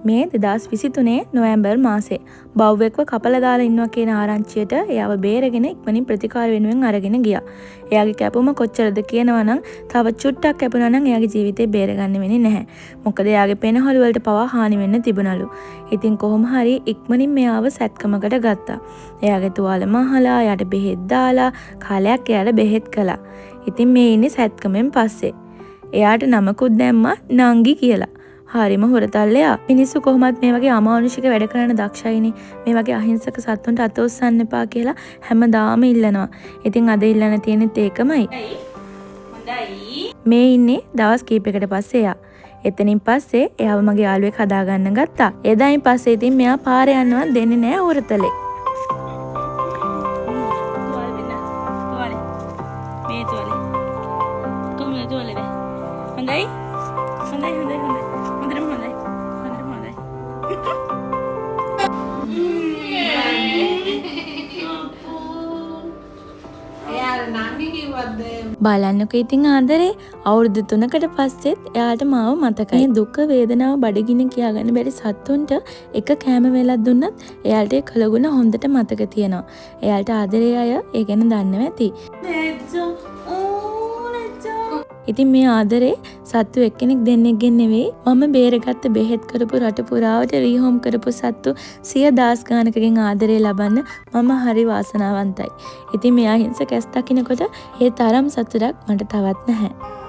මේ 2023 නොවැම්බර් මාසේ බව්වෙක්ව කපලා දාලා ඉන්නවා කියන ආරංචියට එයාව බේරගෙන ඉක්මනින් ප්‍රතිකාර වෙනුවෙන් අරගෙන ගියා. එයාගේ කැපුම කොච්චරද කියනවා නම් තව චුට්ටක් කැපුණා නම් එයාගේ ජීවිතේ බේරගන්න වෙන්නේ නැහැ. මොකද එයාගේ පෙනහළු වලට පවා හානි වෙන්න තිබුණලු. ඉතින් කොහොම හරි ඉක්මනින් මෙයාව සැත්කමකට ගත්තා. එයාගේ තුවාල මහලා, එයාට බෙහෙත් දාලා, කාලයක් එයාට බෙහෙත් කළා. ඉතින් මේ ඉන්නේ සැත්කමෙන් පස්සේ. එයාට නමකුත් දැම්මා නංගි කියලා. හරිම හොරතල්ලයා. මිනිස්සු කොහොමත් මේ වගේ අමානුෂික වැඩ කරන දක්ෂයිනේ. මේ වගේ අහිංසක සත්තුන්ට අත උස්සන්න එපා කියලා හැමදාම ඉල්ලනවා. ඉතින් අද ඉල්ලන්න තියෙනෙත් ඒකමයි. හොඳයි. මේ ඉන්නේ දවස් කීපයකට පස්සේ එයා. එතනින් පස්සේ එයාව මගේ යාළුවෙක් හදාගන්න ගත්තා. එදායින් පස්සේ ඉතින් මෙයා පාරේ යන්නවත් දෙන්නේ නැහැ හොරතලේ. මේ තුවාලේ. කොහොමද තුවාලේ? හොඳයි. හොඳයි හොඳයි හොඳයි. හොඳටම හොඳයි. හොඳටම හොඳයි. බලන්නකෝ ඉතින් ආදරේ අවුරුදු 3කට පස්සෙත් එයාට මාව මතකයි. මේ දුක වේදනාව බඩගින්න කියාගන්න බැරි සත්තුන්ට එක කෑම වේලක් දුන්නත් එයාට ඒ කලගුණ හොඳට මතක තියෙනවා. එයාට ආදරේ අය ඒ ගැන දන්නව ඇති. ඉතින් මේ ආදරේ සත්තු එක්කෙනෙක් දෙන්නෙක්ගෙන් නෙවෙයි මම බේරගත්ත බෙහෙත් කරපු රට පුරාවට රීහෝම් කරපු සත්තු 100,000 ගානකගෙන් ආදරේ ලබන්න මම හරි වාසනාවන්තයි. ඉතින් මෙයා හිංසක ඇස් දකින්නකොට ඒ තරම් සතුටක් මට තවත් නැහැ.